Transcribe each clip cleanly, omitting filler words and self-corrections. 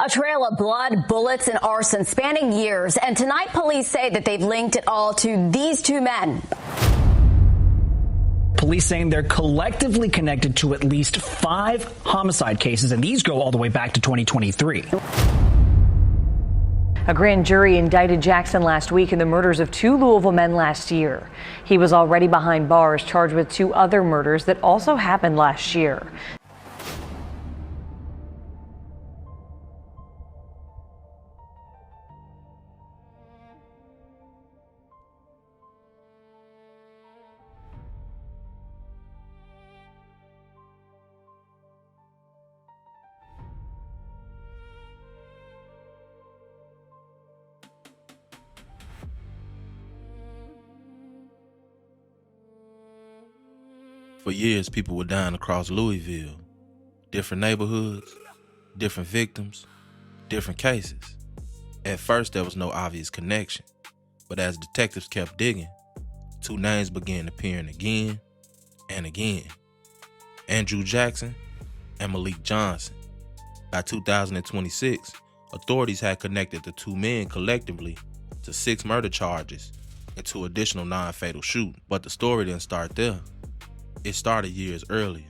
A trail of blood, bullets, and arson spanning years. And tonight, police say that they've linked it all to these two men. Police saying they're collectively connected to at least 5 homicide cases, and these go all the way back to 2023. A grand jury indicted Jackson last week in the murders of 2 Louisville men last year. He was already behind bars, charged with 2 other murders that also happened last year. For years, people were dying across Louisville. Different neighborhoods, different victims, different cases. At first, there was no obvious connection. But as detectives kept digging, 2 names began appearing again and again. Andrew Jackson and Malik Johnson. By 2026, authorities had connected the 2 men collectively to 6 murder charges and 2 additional non-fatal shootings. But the story didn't start there. It started years earlier.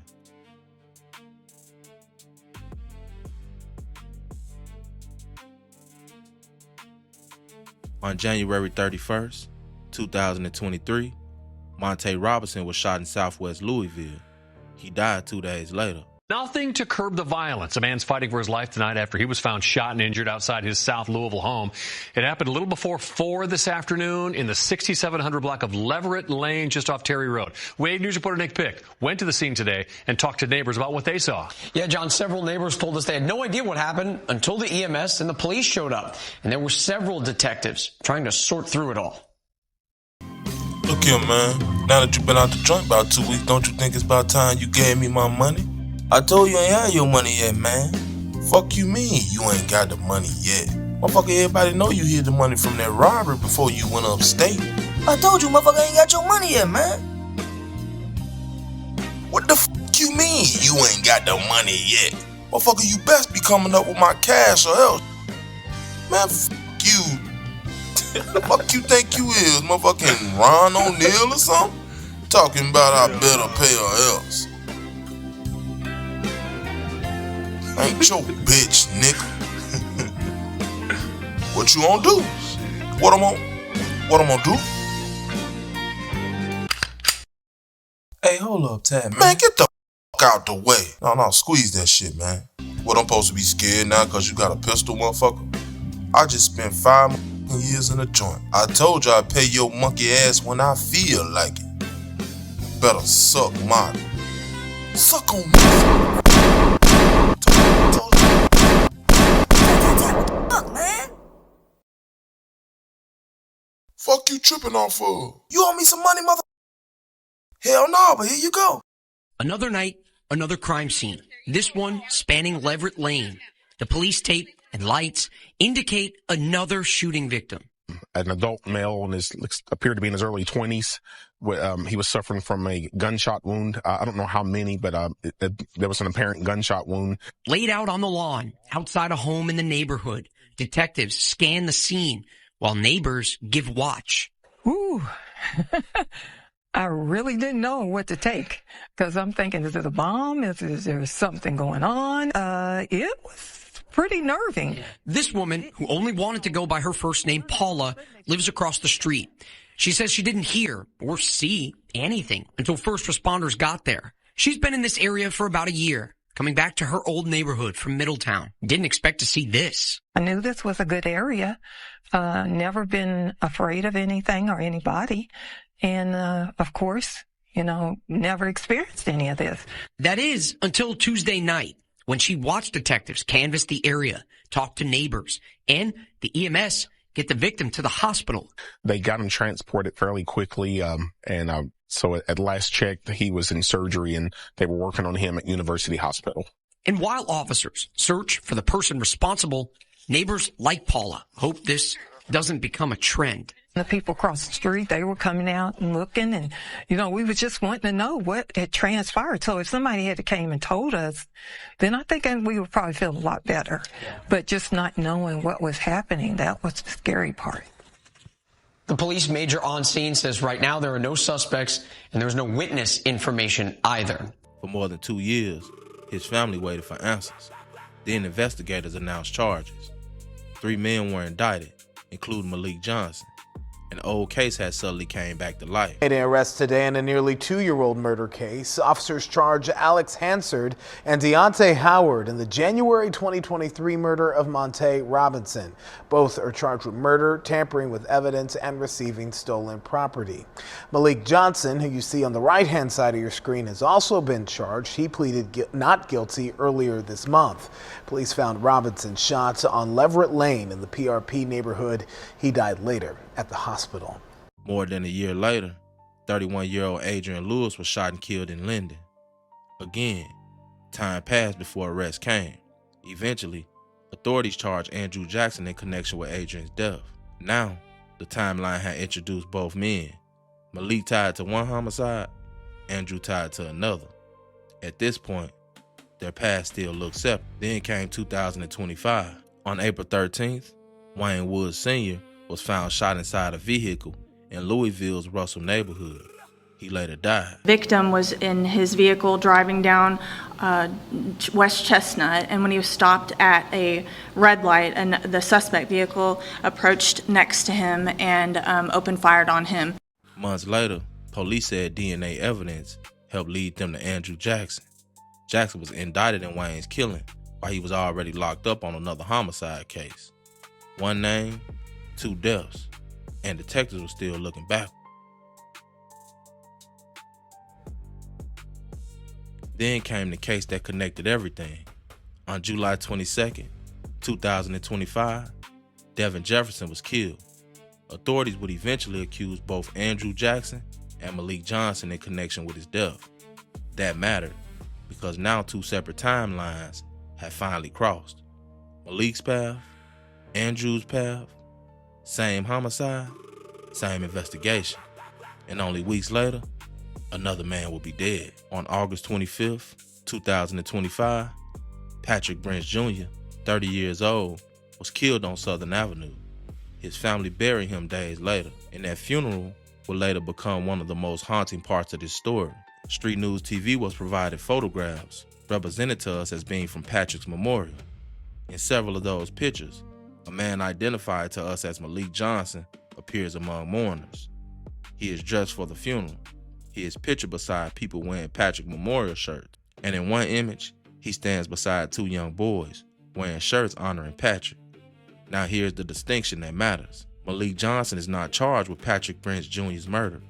On January 31st, 2023, Montae Robinson was shot in southwest Louisville. He died 2 days later. Nothing to curb the violence. A man's fighting for his life tonight after he was found shot and injured outside his South Louisville home. It happened a little before 4 this afternoon in the 6700 block of Leverett Lane, just off Terry Road. Wade News reporter Nick Pick went to the scene today and talked to neighbors about what they saw. Yeah, John, several neighbors told us they had no idea what happened until the EMS and the police showed up. And there were several detectives trying to sort through it all. Look here, man. Now that you've been out the joint about 2 weeks, don't you think it's about time you gave me my money? I told you I ain't had your money yet, man. Fuck you mean you ain't got the money yet? Motherfucker, everybody know you hid the money from that robbery before you went upstate. I told you, motherfucker, ain't got your money yet, man. What the fuck you mean you ain't got the money yet? Motherfucker, you best be coming up with my cash or else. Man, fuck you. The fuck you think you is? Motherfucking Ron O'Neal or something? Talking about I better pay or else. Ain't your bitch, nigga. What you gonna do? What I'm gonna do? Hey, hold up, Tab. Man, get the fuck out the way. No, squeeze that shit, man. What, I'm supposed to be scared now because you got a pistol, motherfucker? I just spent 5 years in a joint. I told you I'd pay your monkey ass when I feel like it. Better suck my... Suck on me. Fuck, man. Fuck you tripping off of? You owe me some money, mother... Hell no, but here you go. Another night, another crime scene. This one spanning Leverett Lane. The police tape and lights indicate another shooting victim. An adult male appeared to be in his early 20s. He was suffering from a gunshot wound. I don't know how many, but there was an apparent gunshot wound. Laid out on the lawn, outside a home in the neighborhood. Detectives scan the scene while neighbors give watch. Ooh, I really didn't know what to take because I'm thinking, is it a bomb? Is there something going on? It was pretty nerving. This woman, who only wanted to go by her first name, Paula, lives across the street. She says she didn't hear or see anything until first responders got there. She's been in this area for about a year, coming back to her old neighborhood from Middletown. Didn't expect to see this. I knew this was a good area. Never been afraid of anything or anybody. And, of course, never experienced any of this. That is until Tuesday night, when she watched detectives canvass the area, talk to neighbors, and the EMS get the victim to the hospital. They got him transported fairly quickly, so at last check, he was in surgery, and they were working on him at University Hospital. And while officers search for the person responsible, neighbors like Paula hope this doesn't become a trend. The people across the street, they were coming out and looking, and, we were just wanting to know what had transpired. So if somebody had came and told us, then I think we would probably feel a lot better. But just not knowing what was happening, that was the scary part. The police major on scene says right now there are no suspects and there's no witness information either. For more than 2 years, his family waited for answers. Then investigators announced charges. 3 men were indicted, including Malik Johnson. An old case had suddenly came back to life. An arrest today in a nearly 2-year-old murder case. Officers charge Alex Hansard and Deontay Howard in the January 2023 murder of Montae Robinson. Both are charged with murder, tampering with evidence, and receiving stolen property. Malik Johnson, who you see on the right-hand side of your screen, has also been charged. He pleaded not guilty earlier this month. Police found Robinson shot on Leverett Lane in the PRP neighborhood. He died later at the hospital. More than a year later, 31-year-old Adrian Lewis was shot and killed in Linden. Again, time passed before arrest came. Eventually, authorities charged Andrew Jackson in connection with Adrian's death. Now, the timeline had introduced both men. Malik tied to one homicide, Andrew tied to another. At this point, their past still looked separate. Then came 2025. On April 13th, Wayne Woods Sr. was found shot inside a vehicle in Louisville's Russell neighborhood. He later died. Victim was in his vehicle driving down West Chestnut, and when he was stopped at a red light, and the suspect vehicle approached next to him and opened fire on him. Months later, police said DNA evidence helped lead them to Andrew Jackson. Jackson was indicted in Wayne's killing while he was already locked up on another homicide case. 1 name, 2 deaths, and detectives were still looking back. Then came the case that connected everything. On July 22nd, 2025, Devon Jefferson was killed. Authorities would eventually accuse both Andrew Jackson and Malik Johnson in connection with his death. That mattered because now 2 separate timelines had finally crossed. Malik's path, Andrew's path, same homicide, same investigation. And only weeks later, another man will be dead. On August 25th, 2025, Patrick Brents Jr., 30 years old, was killed on Southern Avenue. His family buried him days later, and that funeral would later become one of the most haunting parts of this story. Street Newz TV was provided photographs represented to us as being from Patrick's memorial. In several of those pictures, a man identified to us as Malik Johnson appears among mourners. He is dressed for the funeral. He is pictured beside people wearing Patrick memorial shirts. And in one image, he stands beside 2 young boys wearing shirts honoring Patrick. Now here's the distinction that matters. Malik Johnson is not charged with Patrick Brents Jr.'s murder.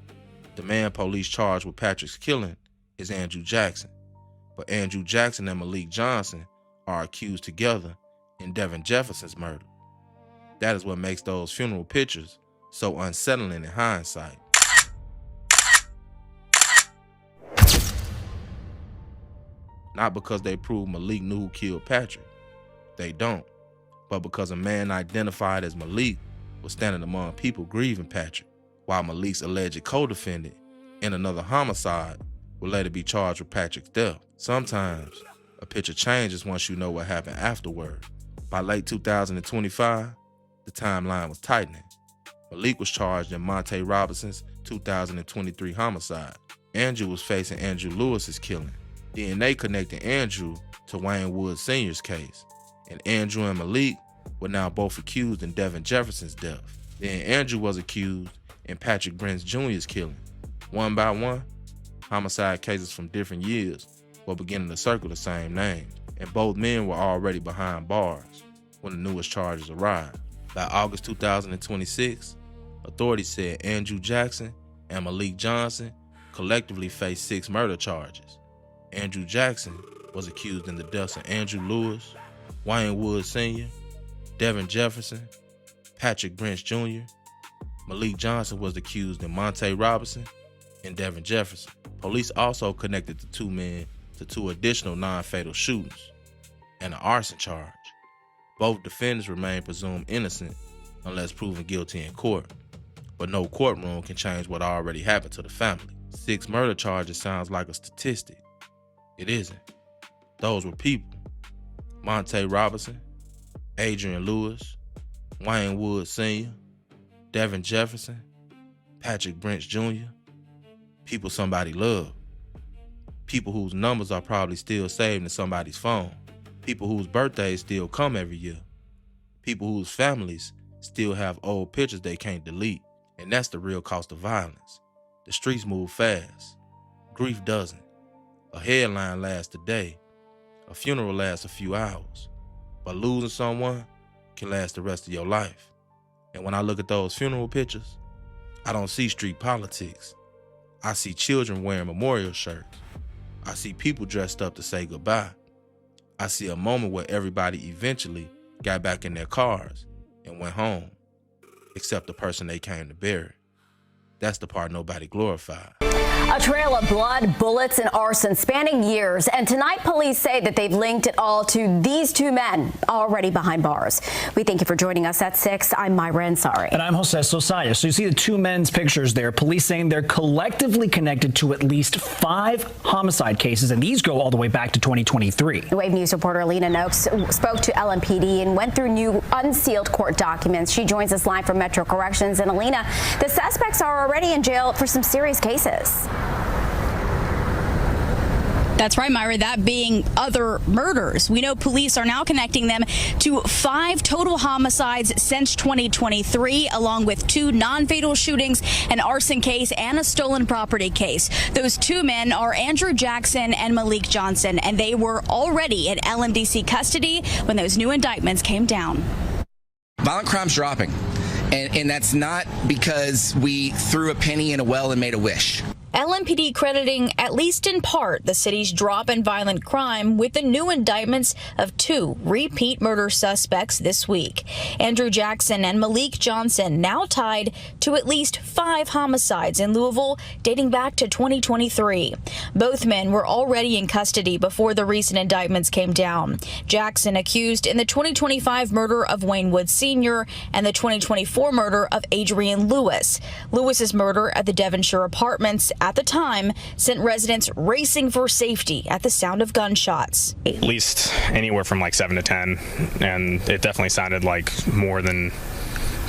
The man police charged with Patrick's killing is Andrew Jackson. But Andrew Jackson and Malik Johnson are accused together in Devon Jefferson's murder. That is what makes those funeral pictures so unsettling in hindsight. Not because they prove Malik knew who killed Patrick. They don't. But because a man identified as Malik was standing among people grieving Patrick, while Malik's alleged co-defendant in another homicide will later be charged with Patrick's death. Sometimes a picture changes once you know what happened afterward. By late 2025, the timeline was tightening. Malik was charged in Montae Robinson's 2023 homicide. Andrew was facing Adrian Lewis's killing. DNA connected Andrew to Wayne Woods Sr.'s case, and Andrew and Malik were now both accused in Devon Jefferson's death. Then Andrew was accused in Patrick Brents Jr.'s killing. One by one, homicide cases from different years were beginning to circle the same names, and both men were already behind bars when the newest charges arrived. By August 2026, authorities said Andrew Jackson and Malik Johnson collectively faced 6 murder charges. Andrew Jackson was accused in the deaths of Andrew Lewis, Wayne Woods Sr., Devon Jefferson, Patrick Brents Jr. Malik Johnson was accused in Montae Robinson and Devon Jefferson. Police also connected the 2 men to 2 additional non-fatal shootings and an arson charge. Both defendants remain presumed innocent unless proven guilty in court. But no courtroom can change what already happened to the family. 6 murder charges sounds like a statistic. It isn't. Those were people. Montae Robinson, Adrian Lewis, Wayne Wood Sr., Devon Jefferson, Patrick Brents Jr., people somebody loved. People whose numbers are probably still saved in somebody's phone. People whose birthdays still come every year. People whose families still have old pictures they can't delete. And that's the real cost of violence. The streets move fast. Grief doesn't. A headline lasts a day. A funeral lasts a few hours. But losing someone can last the rest of your life. And when I look at those funeral pictures, I don't see street politics. I see children wearing memorial shirts. I see people dressed up to say goodbye. I see a moment where everybody eventually got back in their cars and went home, except the person they came to bury. That's the part nobody glorified. A trail of blood, bullets, and arson spanning years. And tonight, police say that they've linked it all to these 2 men already behind bars. We thank you for joining us at 6. I'm Myra Ansari. And I'm Jose Sosaya. So you see the 2 men's pictures there. Police saying they're collectively connected to at least 5 homicide cases, and these go all the way back to 2023. Wave News reporter Alina Noakes spoke to LMPD and went through new unsealed court documents. She joins us live from Metro Corrections. And Alina, the suspects are already in jail for some serious cases. That's right, Myra, that being other murders. We know police are now connecting them to 5 total homicides since 2023, along with 2 non-fatal shootings, an arson case, and a stolen property case. Those 2 men are Andrew Jackson and Malik Johnson, and they were already in LMDC custody when those new indictments came down. Violent crime's dropping, and that's not because we threw a penny in a well and made a wish. LMPD crediting, at least in part, the city's drop in violent crime with the new indictments of 2 repeat murder suspects this week. Andrew Jackson and Malik Johnson now tied to at least 5 homicides in Louisville dating back to 2023. Both men were already in custody before the recent indictments came down. Jackson accused in the 2025 murder of Wayne Wood Sr. and the 2024 murder of Adrian Lewis. Lewis's murder at the Devonshire Apartments at the time sent residents racing for safety at the sound of gunshots. At least anywhere from like 7 to 10, and it definitely sounded like more than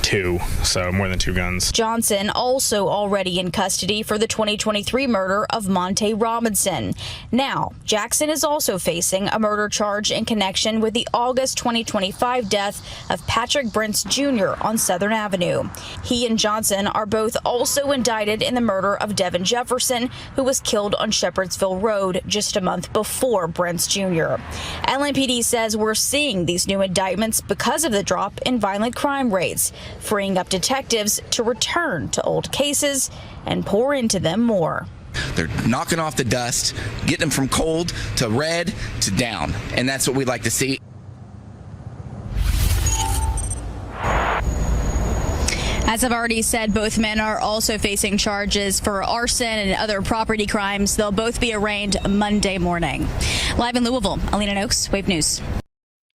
2, so more than 2 guns. Johnson also already in custody for the 2023 murder of Montae Robinson. Now, Jackson is also facing a murder charge in connection with the August 2025 death of Patrick Brents Jr. on Southern Avenue. He and Johnson are both also indicted in the murder of Devon Jefferson, who was killed on Shepherdsville Road just a month before Brents Jr. LMPD says we're seeing these new indictments because of the drop in violent crime rates, freeing up detectives to return to old cases and pour into them more. They're knocking off the dust, getting them from cold to red to down, and that's what we'd like to see. As I've already said, both men are also facing charges for arson and other property crimes. They'll both be arraigned Monday morning. Live in Louisville, Alina Noakes, Wave News.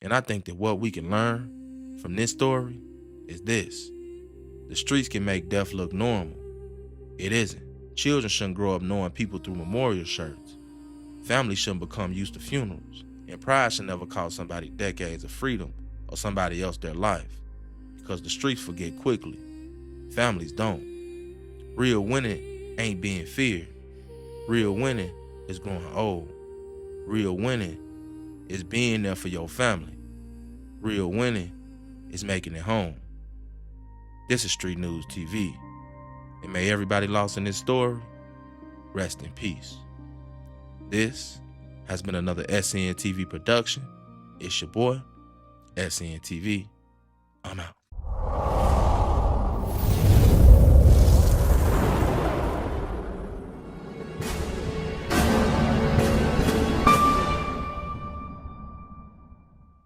And I think that what we can learn from this story is this. The streets can make death look normal. It isn't. Children shouldn't grow up knowing people through memorial shirts. Families shouldn't become used to funerals. And pride should never cost somebody decades of freedom or somebody else their life. Because the streets forget quickly. Families don't. Real winning ain't being feared. Real winning is growing old. Real winning is being there for your family. Real winning is making it home. This is Street Newz TV, and may everybody lost in this story rest in peace. This has been another SNTV production. It's your boy, SNTV. I'm out.